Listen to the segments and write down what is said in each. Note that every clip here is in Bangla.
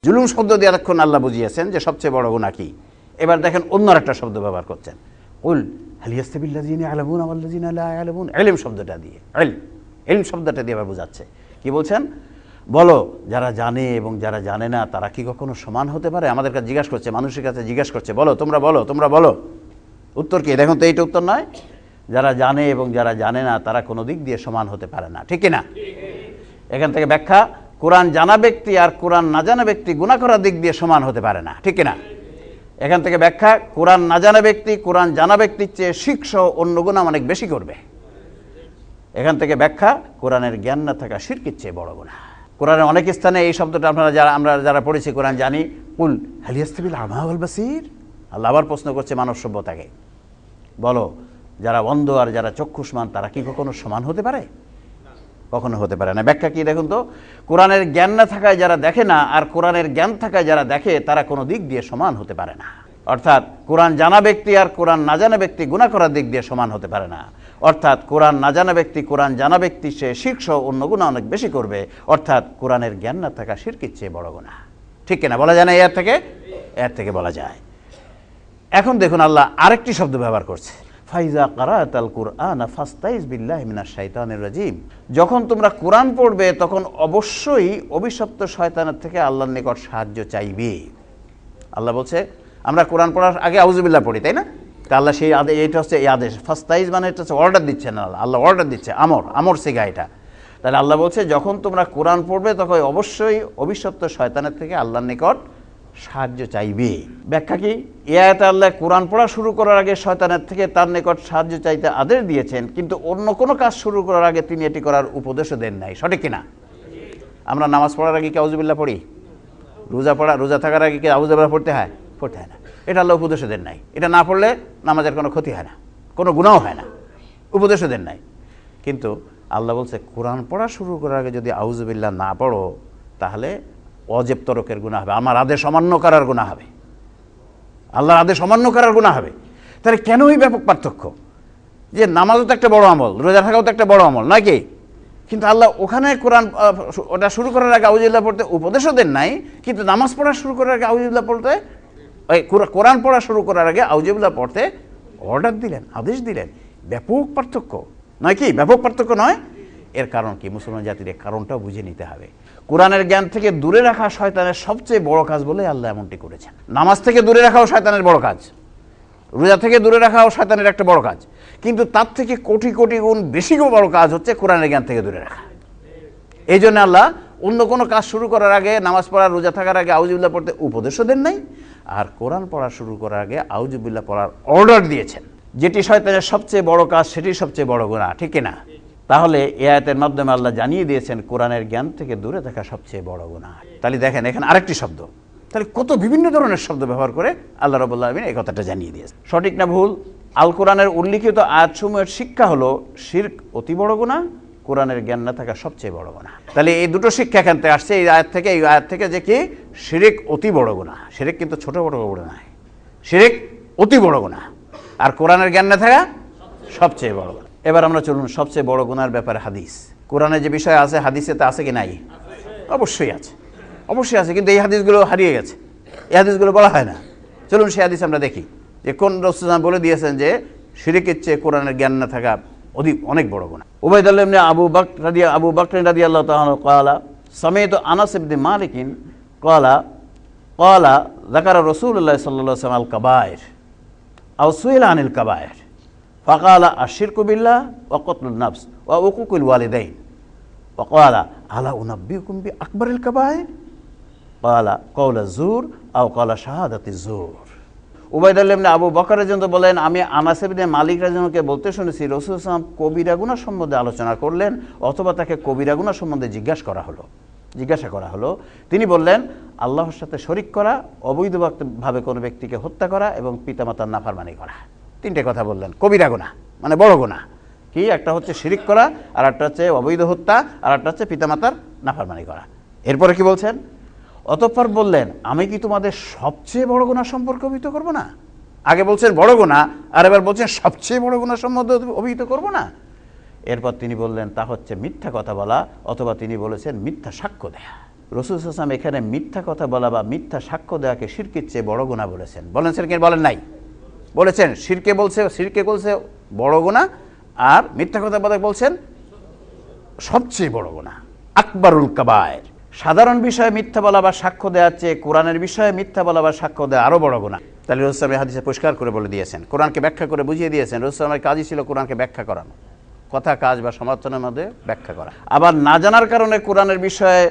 জুলুম শব্দ দিয়ে এতক্ষণ আল্লাহ বুঝিয়েছেন যে সবচেয়ে বড় গুনাহ কি। এবার দেখেন অন্য একটা শব্দ ব্যবহার করছেন, কুল হাল ইয়াস্তাবিল্লাযিনা ইয়ালামুনা ওয়াল্লাযিনা লা ইয়ালামুন, ইলম শব্দটা দিয়ে, ইলম শব্দটা দিয়ে আবার বোঝাচ্ছে। কি বলছেন? বলো যারা জানে এবং যারা জানে না তারা কি কখনো সমান হতে পারে? আমাদের কাছে জিজ্ঞাসা করছে, মানুষের কাছে জিজ্ঞাসা করছে, বলো তোমরা বলো, তোমরা বলো। উত্তর কি? দেখুন তো এইটা উত্তর নয়। যারা জানে এবং যারা জানে না তারা কোনো দিক দিয়ে সমান হতে পারে না, ঠিক কিনা? এখান থেকে ব্যাখ্যা, কোরআন জানা ব্যক্তি আর কোরআন না জানা ব্যক্তি গুনাহ করার দিক দিয়ে সমান হতে পারে না, ঠিক কিনা? এখান থেকে ব্যাখ্যা, কোরআন না জানা ব্যক্তি কোরআন জানা ব্যক্তির চেয়ে শিরক সহ অন্য গুনাহ অনেক বেশি করবে। এখান থেকে ব্যাখ্যা, কোরআনের জ্ঞান না থাকা শিরকের চেয়ে বড় গুনাহ। কোরআনের অনেক স্থানে এই শব্দটা আমরা যারা পড়েছি কোরআন জানি, কুল হাল ইয়াস্তাবিল আমা ওয়াল বাসীর। আল্লাহ আবার প্রশ্ন করছে মানব সভ্যতাকে, বলো যারা অন্ধ আর যারা চক্ষুষ্মান তারা কি কখনো সমান হতে পারে? কখনো হতে পারে না। ব্যাখ্যা কি দেখুন তো, কোরআনের জ্ঞান না থাকায় যারা দেখে না আর কোরআনের জ্ঞান থাকায় যারা দেখে তারা কোনো দিক দিয়ে সমান হতে পারে না। অর্থাৎ কোরআন জানা ব্যক্তি আর কোরআন না জানা ব্যক্তি গুনাহ করার দিক দিয়ে সমান হতে পারে না। অর্থাৎ কোরআন না জানা ব্যক্তি কোরআন জানা ব্যক্তি সে শিরক সহ অন্য গুনাহ অনেক বেশি করবে। অর্থাৎ কোরআনের জ্ঞান না থাকা শিরকের চেয়ে বড় গুনাহ, ঠিক কিনা? বলা যায় না এর থেকে বলা যায়। এখন দেখুন আল্লাহ আরেকটি শব্দ ব্যবহার করছে, ফাইজা কারাতাল কুরআন ফাস্তাইজ বিল্লাহি মিনাশ শাইতানির রাজিম। যখন তোমরা কোরআন পড়বে তখন অবশ্যই অভিশপ্ত শয়তানের থেকে আল্লাহর নিকট সাহায্য চাইবে। আল্লাহ বলছে আমরা কোরআন পড়ার আগে আউযুবিল্লাহ পড়ি, তাই না? তা আল্লাহ সেই এইটা হচ্ছে এই আদেশ, ফাস্তাইজ মানে এটা হচ্ছে অর্ডার দিচ্ছে না, আল্লাহ অর্ডার দিচ্ছে, আমর সিগা এটা। তাহলে আল্লাহ বলছে যখন তোমরা কোরআন পড়বে তখন অবশ্যই অভিশপ্ত শয়তানের থেকে আল্লাহর নিকট সাহায্য চাইবে। ব্যাখ্যা কি? এই আয়াতে আল্লাহ কোরআন পড়া শুরু করার আগে শয়তানের থেকে তার নিকট সাহায্য চাইতে আদেশ দিয়েছেন, কিন্তু অন্য কোনো কাজ শুরু করার আগে তিনি এটি করার উপদেশও দেন নাই, সঠিক কিনা? আমরা নামাজ পড়ার আগে কি আউযুবিল্লাহ পড়ি? রোজা থাকার আগে কি আউযুবিল্লাহ পড়তে হয় না। এটা আল্লাহ উপদেশও দেন নাই। এটা না পড়লে নামাজের কোনো ক্ষতি হয় না, কোনো গুনাহও হয় না, উপদেশও দেন নাই। কিন্তু আল্লাহ বলছে কোরআন পড়া শুরু করার আগে যদি আউযুবিল্লাহ না পড়ো তাহলে অজেব তরকের গুনাহ হবে, আমার আদেশ অমান্য করার গুনাহ হবে, আল্লাহর আদেশ অমান্য করার গুনাহ হবে। তাহলে কেন এই ব্যাপক পার্থক্য? যে নামাজও তো একটা বড় আমল, রোজা থাকাও তো একটা বড় আমল, নয় কি? কিন্তু আল্লাহ ওখানে কোরআন ওটা শুরু করার আগে আউযুবিল্লাহ পড়তে উপদেশও দেন নাই, কিন্তু নামাজ পড়া শুরু করার আগে আউযুবিল্লাহ পড়তে, কোরআন পড়া শুরু করার আগে আউযুবিল্লাহ পড়তে অর্ডার দিলেন, আদেশ দিলেন। ব্যাপক পার্থক্য নয় কি? ব্যাপক পার্থক্য নয়? এর কারণ কি? মুসলমান জাতির এর কারণটাও বুঝে নিতে হবে। কোরআনের জ্ঞান থেকে দূরে রাখা শয়তানের সবচেয়ে বড় কাজ বলে আল্লাহ এমনটি করেছেন। নামাজ থেকে দূরে রাখাও শয়তানের বড় কাজ, রোজা থেকে দূরে রাখাও শয়তানের একটা বড় কাজ, কিন্তু তার থেকে কোটি কোটি গুণ বেশি বড় কাজ হচ্ছে কোরআনের জ্ঞান থেকে দূরে রাখা। এই জন্য আল্লাহ অন্য কোনো কাজ শুরু করার আগে, নামাজ পড়া রোজা থাকার আগে আউযুবিল্লাহ পড়তে উপদেশও দেন নাই, আর কোরআন পড়া শুরু করার আগে আউযুবিল্লাহ পড়ার অর্ডার দিয়েছেন। যেটি শয়তানের সবচেয়ে বড় কাজ সেটি সবচেয়ে বড় গুনাহ, ঠিক কিনা? তাহলে এই আয়াতের মাধ্যমে আল্লাহ জানিয়ে দিয়েছেন কোরআনের জ্ঞান থেকে দূরে থাকা সবচেয়ে বড় গুনাহ। তাহলে দেখেন এখানে আরেকটি শব্দ, তাহলে কত বিভিন্ন ধরনের শব্দ ব্যবহার করে আল্লাহ রাব্বুল আলামিন এই কথাটা জানিয়ে দিয়েছেন। সঠিক না ভুল? আল কোরআনের উল্লিখিত আয়াতসমূহের শিক্ষা হলো শিরক অতি বড় গুনাহ, কোরআনের জ্ঞান না থাকা সবচেয়ে বড় গুনাহ। তাহলে এই দুটো শিক্ষা এখান থেকে আসছে, এই আয়াত থেকে যে কি শিরক অতি বড় গুনাহ। শিরক কিন্তু ছোট বড় নয়, শিরক অতি বড় গুনাহ, আর কোরআনের জ্ঞান না থাকা সবচেয়ে বড় গুনাহ। এবার আমরা চলুন সবচেয়ে বড় গুনার ব্যাপারে হাদিস। কোরআনে যে বিষয় আছে হাদিসেতে আছে কি নাই? অবশ্যই আছে, অবশ্যই আছে, কিন্তু এই হাদিসগুলো হারিয়ে গেছে, এই হাদিসগুলো বলা হয় না। চলুন সেই হাদিস আমরা দেখি যে কোন রাসূল বলে দিয়েছেন যে শিরকের চেয়ে কোরআনের জ্ঞান না থাকা অনেক বড় গুনাহ। উবাইদুল্লাহ ইবনে আবু বকর রাদিয়াল্লাহু তাআলা ক্বালা সামি'তু আনাস ইবনে মালিক ক্বালা যাকারা রাসূলুল্লাহ সাল্লাল্লাহু আলাইহি ওয়াসাল্লাম আল কাবায়ের আও সুইলা আনিল কাবায়ের ফাকালা আশরিকু বিল্লাহ ওয়া কতলুন নাফস ওয়া উকুকুল ওয়ালিদাইন ওয়া ক্বালা আলা উনাব্বিউকুম বি আকবারিল কাবায়ের ক্বালা কাওলা যুর আও ক্বালা শাহাদাতি যুর। উবাইদুল্লাহ ইবনে আবু বকর রাদিয়াল্লাহু বলেন, আমি আনাস ইবনে মালিক রাদিয়াল্লাহু বলতে শুনেছি রাসূল সাল্লাল্লাহু আলাইহি ওয়াসাল্লাম কবিরা গুনাহ সম্বন্ধে আলোচনা করলেন, অথবা তাকে কবিরা গুনাহ সম্বন্ধে জিজ্ঞাসা করা হলো। তিনি বললেন, আল্লাহর সাথে শরীক করা, অবৈধভাবে কোনো ব্যক্তিকে হত্যা করা এবং পিতামাতার নাফরমানি করা। তিনটে কথা বললেন। কবিরা গুনাহ মানে বড় গুনাহ কি? একটা হচ্ছে শিরিক করা, আর একটা হচ্ছে অবৈধ হত্যা, আর একটা হচ্ছে পিতামাতার নাফরমানি করা। এরপরে কি বলছেন? অতঃপর বললেন, আমি কি তোমাদের সবচেয়ে বড় গুনাহ সম্পর্কে অভিহিত করব না? আগে বলছেন বড় গুনাহ, আর এবার বলছেন সবচেয়ে বড় গুনাহ সম্বন্ধে অভিহিত করব না? এরপর তিনি বললেন, তা হচ্ছে মিথ্যা কথা বলা, অথবা তিনি বলেছেন মিথ্যা সাক্ষ্য দেয়া। রাসূল সাল্লাল্লাহু আলাইহি ওয়াসাল্লাম এখানে মিথ্যা কথা বলা বা মিথ্যা সাক্ষ্য দেওয়াকে শিরকের চেয়ে বড় গুনাহ বলেছেন। বলেছেন কি বলেন নাই? বলেছেন। শিরকে বলছে বড় গুনাহ, আর মিথ্যা কথা বলা বলছেন সবচেয়ে বড় গুনাহ, আকবারুল কাবায়ের। সাধারণ বিষয়ে মিথ্যা বলা বা সাক্ষ্য দেওয়ার চেয়ে কোরআনের বিষয়ে মিথ্যা বলা বা সাক্ষ্য দেওয়া আরও বড় গুনাহ। তাহলে রাসূল সাল্লাল্লাহু আলাইহি হাদিসে পরিষ্কার করে বলে দিয়েছেন, কোরআনকে ব্যাখ্যা করে বুঝিয়ে দিয়েছেন। রাসূল সাল্লাল্লাহু আলাইহি কাজই ছিল কোরআনকে ব্যাখ্যা করানো, কথা কাজ বা সমর্থনের মধ্যে ব্যাখ্যা করা। আবার না জানার কারণে কোরআনের বিষয়ে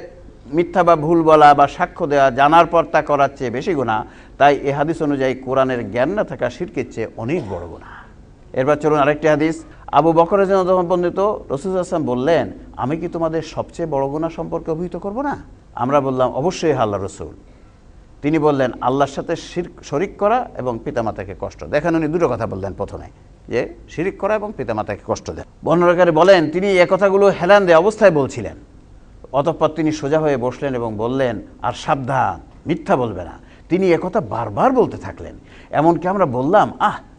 মিথ্যা বা ভুল বলা বা সাক্ষ্য দেওয়া জানার পর তা করার চেয়ে বেশি গুনাহ। তাই এই হাদিস অনুযায়ী কোরআনের জ্ঞান না থাকা শিরকের চেয়ে অনেক বড় গুনাহ। এরপর চলুন আরেকটি হাদিস। আবু বকর রাদিয়াল্লাহু আনহু বর্ণিত, রাসূল সাল্লাল্লাহু আলাইহি ওয়াসাল্লাম বললেন, আমি কি তোমাদের সবচেয়ে বড় গুনাহ সম্পর্কে অভিহিত করব না? আমরা বললাম, অবশ্যই আল্লাহর রাসূল। তিনি বললেন, আল্লাহর সাথে শরিক করা এবং পিতামাতাকে কষ্ট। দেখেন উনি দুটো কথা বললেন, প্রথমে যে শিরিক করা এবং পিতামাতাকে কষ্ট দেয়। বর্ণনাকারী বলেন, তিনি এ কথাগুলো হেলান দেয়া অবস্থায় বলছিলেন। অতঃপর তিনি সোজা হয়ে বসলেন এবং বললেন, আর সাবধান, মিথ্যা বলবে না। তিনি একথা বারবার বলতে থাকলেন, এমনকি আমরা বললাম,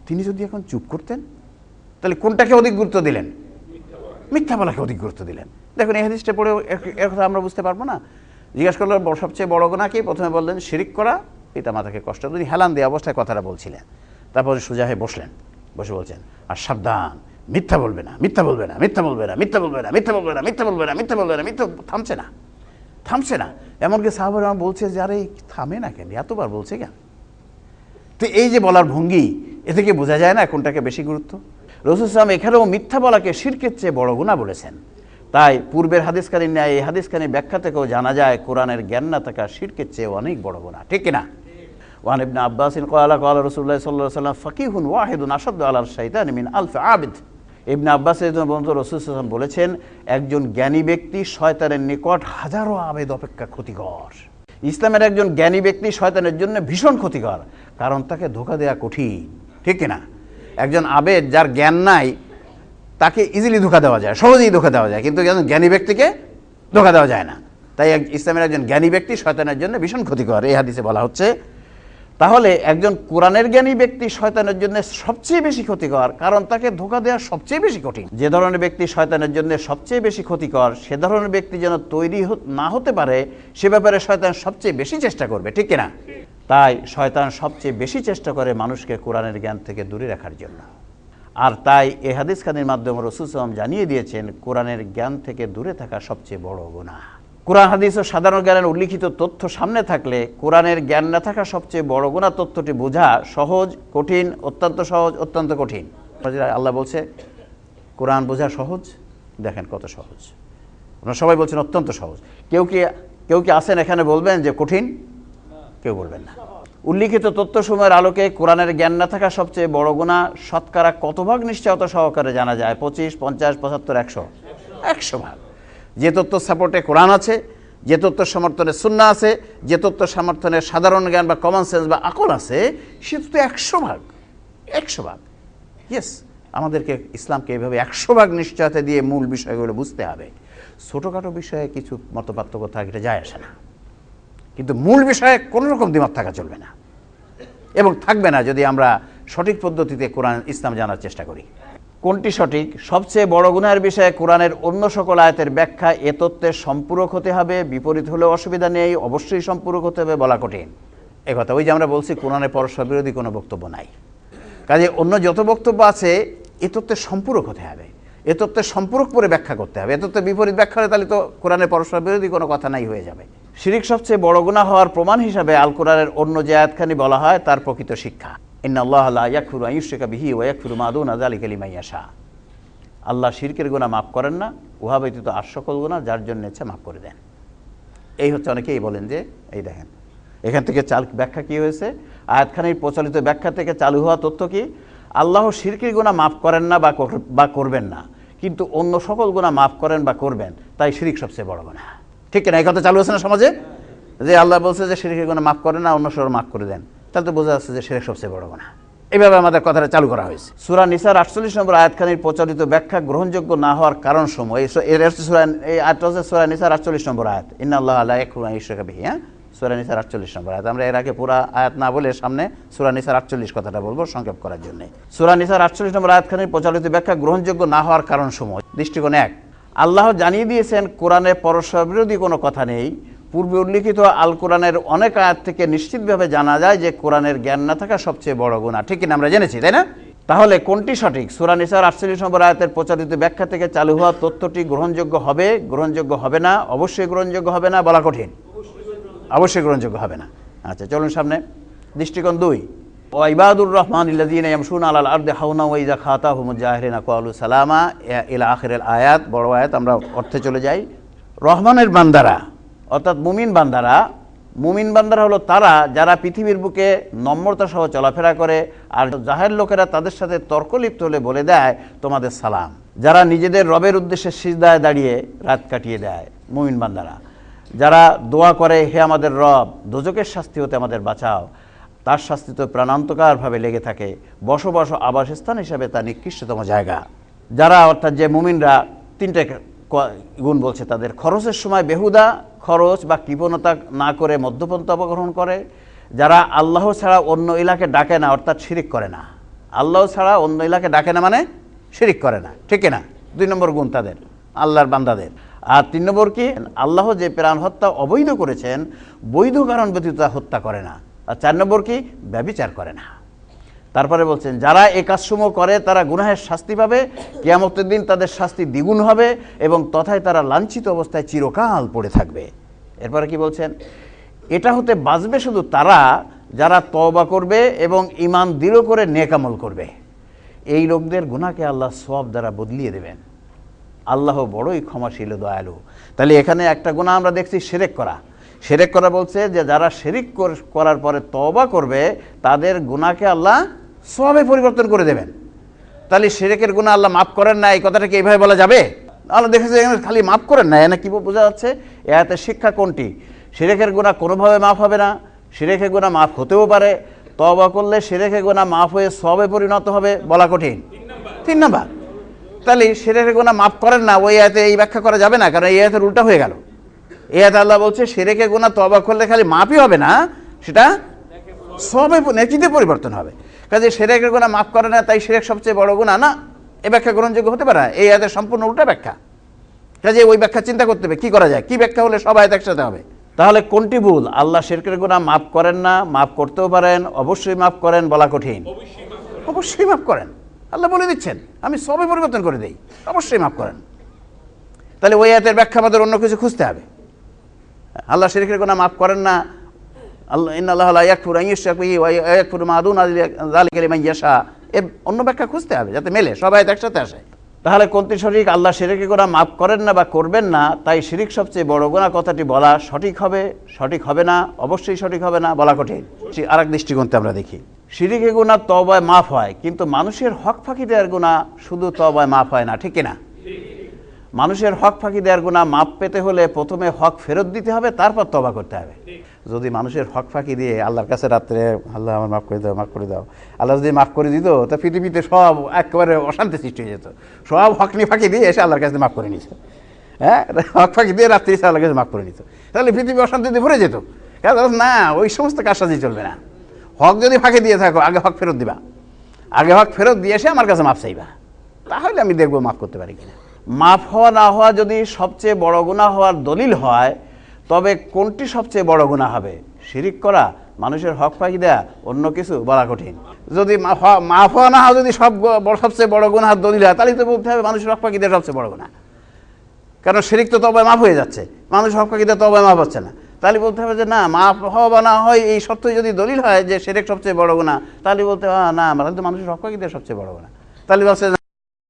তিনি যদি এখন চুপ করতেন। তাহলে কোনটাকে অধিক গুরুত্ব দিলেন? মিথ্যা বলাকে অধিক গুরুত্ব দিলেন। দেখুন এই হাদিসটা পড়ে একথা আমরা বুঝতে পারবো না? জিজ্ঞাসা করলেন সবচেয়ে বড় গুনাহ কি? প্রথমে বললেন শিরিক করা, পিতামাতাকে কষ্ট। তিনি হেলান দিয়ে অবস্থায় কথাটা বলছিলেন। তারপরে সোজা হয়ে বসলেন, বসে বলছেন, আর সাবধান, মিথ্যা বলবে না, মিথ্যা বলবে না, মিথ্যা বলবে না, মিথ্যা বলবে না, মিথ্যা বলবে না, মিথ্যা বলবে না, মিথ্যা বলবে না, মিথ্যা। থামছে না। এমনকি সাহাবারা বলছে যে আরে থামে না কেন, এতবার বলছে কেন? তো এই যে বলার ভঙ্গি, এ থেকে বোঝা যায় না কোনটাকে বেশি গুরুত্ব। রাসূল সাল্লাল্লাহু আলাইহি ওয়াসাল্লাম এখানেও মিথ্যা বলাকে শিরকের চেয়ে বড় গুনাহ বলেছেন। তাই পূর্বের হাদিসখানির ন্যায় এই হাদিসখানির ব্যাখ্যা থেকেও জানা যায় কোরআনের জ্ঞান না থাকা শিরকের চেয়ে অনেক বড় গুনাহ, ঠিক কিনা? ওয়ান ইবনে আব্বাস ক্বালা ক্বালা রাসূলুল্লাহ সাল্লাল্লাহু আলাইহি ওয়াসাল্লাম ফাকিহুন ওয়াহিদুন আশাদ্দু আলাল শাইতানি মিন আলফ আবিদ। ইবনে আব্বাস রাসূল সাল্লাল্লাহু আলাইহি ওয়াসাল্লাম বলেছেন, একজন জ্ঞানী ব্যক্তি শয়তানের নিকট হাজারো আবেদ অপেক্ষা ক্ষতিকর। ইসলামের একজন জ্ঞানী ব্যক্তি শয়তানের জন্য ভীষণ ক্ষতিকর, কারণ তাকে ধোঁকা দেওয়া কঠিন, ঠিক কিনা? একজন আবেদ যার জ্ঞান নাই তাকে ইজিলি ধোঁকা দেওয়া যায়, সহজেই ধোঁকা দেওয়া যায়, কিন্তু একজন জ্ঞানী ব্যক্তিকে ধোঁকা দেওয়া যায় না। তাই ইসলামের একজন জ্ঞানী ব্যক্তি শয়তানের জন্য ভীষণ ক্ষতিকর, এই হাদিসে বলা হচ্ছে। তাহলে একজন কোরআনের জ্ঞানী ব্যক্তি শয়তানের জন্য সবচেয়ে বেশি ক্ষতিকর, কারণ তাকে ধোঁকা দেওয়া সবচেয়ে বেশি কঠিন। যে ধরনের ব্যক্তি শয়তানের জন্য সবচেয়ে বেশি ক্ষতিকর, সে ধরনের ব্যক্তি যেন তৈরি না হতে পারে সে ব্যাপারে শয়তান সবচেয়ে বেশি চেষ্টা করবে, ঠিক কিনা? তাই শয়তান সবচেয়ে বেশি চেষ্টা করে মানুষকে কোরআনের জ্ঞান থেকে দূরে রাখার জন্য। আর তাই এই হাদিসখানির মাধ্যমে রাসূল সাল্লাল্লাহু আলাইহি ওয়াসাল্লাম জানিয়ে দিয়েছেন কোরআনের জ্ঞান থেকে দূরে থাকা সবচেয়ে বড় গুনাহ। কোরআন হাদিস ও সাধারণ জ্ঞানের উল্লিখিত তথ্য সামনে থাকলে কোরআনের জ্ঞান না থাকা সবচেয়ে বড় গুনাহ তথ্যটি বোঝা সহজ, কঠিন, অত্যন্ত সহজ, অত্যন্ত কঠিন। আল্লাহ বলছে কোরআন বোঝা সহজ, দেখেন কত সহজ। আপনারা সবাই বলছেন অত্যন্ত সহজ। কেউ কি আছেন এখানে বলবেন যে কঠিন? কেউ বলবেন না। উল্লিখিত তথ্যসমূহের আলোকে কোরআনের জ্ঞান না থাকা সবচেয়ে বড় গুনাহ শতকরা কত ভাগ নিশ্চয়তা সহকারে জানা যায়? 25, 50, 75, 100? 100 ভাগ। যে তথ্য সাপোর্টে কোরআন আছে, যে তথ্য সমর্থনে সুন্নাহ আছে, যে তথ্য সমর্থনে সাধারণ জ্ঞান বা কমন সেন্স বা আকল আছে, সে তো 100 ভাগ। 100 ভাগ। ইয়েস, আমাদেরকে ইসলামকে এইভাবে 100 ভাগ নিশ্চয়তা দিয়ে মূল বিষয়গুলো বুঝতে হবে। ছোটোখাটো বিষয়ে কিছু মতপার্থক্য থাকলে যায় আসে না, কিন্তু মূল বিষয়ে কোনো রকম দ্বিমত থাকা চলবে না এবং থাকবে না যদি আমরা সঠিক পদ্ধতিতে কোরআন ইসলাম জানার চেষ্টা করি। কোনটি সঠিক? সবচেয়ে বড় গুনাহের বিষয়ে কোরআনের অন্য সকল আয়াতের ব্যাখ্যা এ তত্ত্বের সম্পূরক হতে হবে, বিপরীত হলেও অসুবিধা নেই, অবশ্যই সম্পূরক হতে হবে বলা কঠিন। একথা ওই যে আমরা বলছি কোরআনে পরস্পর বিরোধী কোনো বক্তব্য নাই, কাজে অন্য যত বক্তব্য আছে এ তত্ত্বের সম্পূরক হতে হবে, এ তত্ত্বের সম্পূরক করে ব্যাখ্যা করতে হবে। এ তত্ত্বের বিপরীত ব্যাখ্যা হলে তাহলে তো কোরআনে পরস্পর বিরোধী কোনো কথা নাই হয়ে যাবে। শিরিক সবচেয়ে বড় গুনাহ হওয়ার প্রমাণ হিসাবে আল কোরআনের অন্য যে আয়াতখানি বলা হয় তার প্রকৃত শিক্ষা, ইন্নাল্লাহা লা ইয়াগফিরু আন ইউশরিকা বিহি ওয়া ইয়াগফিরু মা দুনা যালিকা লিমান ইয়াশা। আল্লাহ শিরকের গুনাহ মাফ করেন না, উহা ব্যতীত আর সকল গুনাহ যার জন্য ইচ্ছা মাফ করে দেন। এই হচ্ছে অনেকেই বলেন যে এই দেখেন এখান থেকে ব্যাখ্যা কি হয়েছে, আয়াতখানির প্রচলিত ব্যাখ্যা থেকে চালু হওয়া তথ্য কি? আল্লাহ শিরকের গুনাহ মাফ করেন না বা করবেন না, কিন্তু অন্য সকল গুনাহ মাফ করেন বা করবেন, তাই শিরিক সবচেয়ে বড় গুনাহ। ঠিক না? এই কথা চালু হচ্ছে না সমাজে, যে আল্লাহ বলছে যে শিরকের গুনাহ মাফ করেন না, অন্য সব মাফ করে দেন, তাহলে তো বোঝা যাচ্ছে যে শিরক সবচেয়ে বড় গুনাহ। এইভাবে আমাদের কথাটা চালু করা হয়েছে। সূরা নিসার 48 নম্বর আয়াতখানির প্রচলিত ব্যাখ্যা গ্রহণযোগ্য না হওয়ার কারণ সমূহ। এই আয়াতটা হচ্ছে সূরা নিসার 48 নম্বর আয়াত, ইন্নাল্লাহা লা ইয়াগফিরু আন ইউশরাকা বিহি। সূরা নিসার 48 নম্বর আয়াত। আমরা এর আগে পুরা আয়াত না বলে সামনে সূরা নিসার 48 কথাটা বলবো সংক্ষেপ করার জন্য। সূরা নিসার 48 নম্বর আয়াতখানির প্রচলিত ব্যাখ্যা গ্রহণযোগ্য না হওয়ার কারণ সমূহ। দৃষ্টিকোণ 1, আল্লাহ জানিয়ে দিয়েছেন কোরআনে পরস্পর বিরোধী কোনো কথা নেই, পূর্বে উল্লিখিত আল কোরআনের অনেক আয়াত থেকে নিশ্চিতভাবে জানা যায় যে কোরআনের জ্ঞান না থাকা সবচেয়ে বড় গুনাহ। ঠিক কিনা আমরা জেনেছি, তাই না? তাহলে কোনটি সঠিক? সূরা নিসার 48 নম্বর আয়াতের প্রচারিত ব্যাখ্যা থেকে চালু হওয়া তথ্যটি গ্রহণযোগ্য হবে, গ্রহণযোগ্য হবে না, অবশ্যই গ্রহণযোগ্য হবে না, বলা কঠিন। অবশ্যই গ্রহণযোগ্য হবে না। আচ্ছা, চলুন সামনে। দৃষ্টিকোণ 2, ওয়া ইবাদুর রহমানিল্লাযীনা ইয়ামশুনা আলাল আরদি হাওনা ওয়া ইযা খাতাহুমুল জাহিলিনা ক্বালু সালামা ইলা আখিরিল আয়াত। বড় আয়াত, আমরা অর্থে চলে যাই। রহমানের বান্দারা অর্থাৎ মুমিন বান্দারা হলো তারা যারা পৃথিবীর বুকে নম্রতা সহ চলাফেরা করে, আর জাহেল লোকেরা তাদের সাথে তর্কলিপ্ত হলে বলে দেয় তোমাদের সালাম। যারা নিজেদের রবের উদ্দেশ্যে সিজদায় দাঁড়িয়ে রাত কাটিয়ে দেয়, মুমিন বান্দারা। যারা দোয়া করে, হে আমাদের রব, দোজকের শাস্তি হতে আমাদের বাঁচাও, তার শাস্তি তো প্রাণান্তকারভাবে লেগে থাকে, বসো আবাসস্থান হিসাবে তা নিকৃষ্টতম জায়গা। যারা অর্থাৎ যে মুমিনরা 3টে গুণ বলছে তাদের: খরচের সময় বেহুদা খরচ বা কৃপণতা না করে মধ্যপন্থা অবগ্রহণ করে, যারা আল্লাহ ছাড়া অন্য ইলাকে ডাকে না অর্থাৎ শিরিক করে না। আল্লাহ ছাড়া অন্য ইলাকে ডাকে না মানে শিরিক করে না, ঠিক না? 2 নম্বর গুণ তাদের, আল্লাহর বান্দাদের। আর 3 নম্বর কি? আল্লাহ যে প্রাণ হত্যা অবৈধ করেছেন, বৈধ কারণ ব্যতীত হত্যা করে না। আর 4 নম্বর কি? ব্যভিচার করে না। তারপরে বলছেন যারা এই কাজসমূহ করে তারা গুনাহের শাস্তি পাবে, কিয়ামতের দিন তাদের শাস্তি দ্বিগুণ হবে এবং তথায় তারা লাঞ্ছিত অবস্থায় চিরকাল পড়ে থাকবে। এরপরে কি বলছেন? এটা হতে বাঁচবে শুধু তারা যারা তওবা করবে এবং ঈমান দৃঢ় করে নেক আমল করবে। এই লোকদের গুনাহকে আল্লাহ সওয়াব দ্বারা বদলিয়ে দেবেন। আল্লাহ বড়ই ক্ষমাশীল ও দয়ালু। তাহলে এখানে একটা গুনাহ আমরা দেখছি শিরক করা বলছে যে যারা শিরক করার পরে তওবা করবে তাদের গুনাহকে আল্লাহ সওয়াবে পরিবর্তন করে দেবেন। তাহলে শিরকের গুনাহ আল্লাহ মাফ করেন না, এই কথাটা কি এইভাবে বলা যাবে? আল্লাহ দেখেছে এখানে খালি মাফ করেন না, এখানে কি বোঝা যাচ্ছে? এ আয়াতের শিক্ষা কোনটি? শিরকের গুনাহ কোনোভাবে মাফ হবে না, শিরকের গুনাহ মাফ হতেও পারে, তওবা করলে শিরকের গুনাহ মাফ হয়ে সওয়াবে পরিণত হবে, বলা কঠিন। 3 নাম্বার। তাহলে শিরকের গুনাহ মাফ করেন না, ওই আয়াতে এই ব্যাখ্যা করা যাবে না, কারণ এই আয়াতের উল্টা হয়ে গেল। এই আয়াতে আল্লাহ বলছে শিরকের গুনাহ তওবা করলে খালি মাফই হবে না, সেটা সওয়াবে নেকিতে পরিবর্তন হবে। কাজে শিরকের গুনাহ মাফ করে না তাই শিরক সবচেয়ে বড় গুনাহ না, এই ব্যাখ্যা গ্রহণযোগ্য হতে পারে? এই আয়াতের সম্পূর্ণ উল্টা ব্যাখ্যা। কাজে ওই ব্যাখ্যা চিন্তা করতে হবে কি করা যায়, কি ব্যাখ্যা হলে সব আয়াত একসাথে হবে। তাহলে কোনটি ভুল? আল্লাহ শিরকের গুনাহ মাফ করেন না, মাফ করতেও পারেন, অবশ্যই মাফ করেন, বলা কঠিন। অবশ্যই মাফ করেন, আল্লাহ বলে দিচ্ছেন আমি সবই পরিবর্তন করে দেই, অবশ্যই মাফ করেন। তাহলে ওই আয়াতের ব্যাখ্যা আমাদের অন্য কিছু খুঁজতে হবে। আল্লাহ শিরকের গুনাহ মাফ করেন না, আল্লাহ ইন্নাল্লাহা লা ইয়াগফিরু আন ইউশরাকা বিহি ওয়া ইয়াগফিরু মা দুনা যালিকা লিমান ইয়াশা, এর অন্য ব্যাখ্যা খুঁজতে হবে যাতে মেলে, সব আয়াত একসাথে আসে। তাহলে কোনটি সঠিক? আল্লাহ শিরকের গুনাহ মাফ করেন না বা করবেন না, তাই শিরক সবচেয়ে বড় গুনাহ কথাটি বলা সঠিক হবে, সঠিক হবে না, অবশ্যই সঠিক হবে না, বলা কঠিন। আরেক দৃষ্টিকোণতে আমরা দেখি শিরকের গুনাহ তওবায় মাফ হয়, কিন্তু মানুষের হক ফাঁকি দেওয়ার গুনাহ শুধু তওবায় মাফ হয় না, ঠিক কিনা? মানুষের হক ফাঁকি দেওয়ার গুনাহ মাপ পেতে হলে প্রথমে হক ফেরত দিতে হবে, তারপর তওবা করতে হবে। যদি মানুষের হক ফাঁকি দিয়ে আল্লাহর কাছে রাত্রে আল্লাহ আমার মাফ করে দাও, আল্লাহ যদি মাফ করে দিত তা পৃথিবীতে সব একেবারে অশান্তি সৃষ্টি হয়ে যেত। সব হকনি ফাঁকি দিয়ে এসে আল্লাহর কাছে মাফ করে নিত, হ্যাঁ, হক ফাঁকি দিয়ে রাত্রে এসে আল্লাহর কাছে মাফ করে নিত, তাহলে পৃথিবী অশান্তিতে ভরে যেত। না, ওই সমস্ত কাজসাজি চলবে না। হক যদি ফাঁকি দিয়ে থাকো আগে হক ফেরত দিবা, আগে হক ফেরত দিয়ে এসে আমার কাছে মাফ চাইবা, তাহলে আমি দেখবো মাফ করতে পারি কিনা। মাফ হওয়া না হওয়া যদি সবচেয়ে বড় গুনাহ হওয়ার দলিল হয়, তবে কোনটি সবচেয়ে বড় গুনাহ হবে? শিরিক করা, মানুষের হক ফাঁকি দেয়া, অন্য কিছু, বলা কঠিন। যদি মাফ হওয়া না হওয়া যদি সবচেয়ে বড় গুনাহের দলিল হয়, তাহলে তো বলতে হবে মানুষের হক ফাঁকি দেওয়া সবচেয়ে বড় গুনাহ, কারণ শিরিক তো তওবায় মাফ হয়ে যাচ্ছে, মানুষ হক ফাঁকি দেওয়া তওবায় মাফ হচ্ছে না। তাহলে বলতে হবে যে না, মাফ হওয়া বা না হয় এই সত্যই যদি দলিল হয় যে শিরিক সবচেয়ে বড় গুনাহ, তাহলে বলতে হবে না, তাহলে তো মানুষের হক ফাঁকি দেওয়া সবচেয়ে বড় গুনাহ। তাহলে বলছে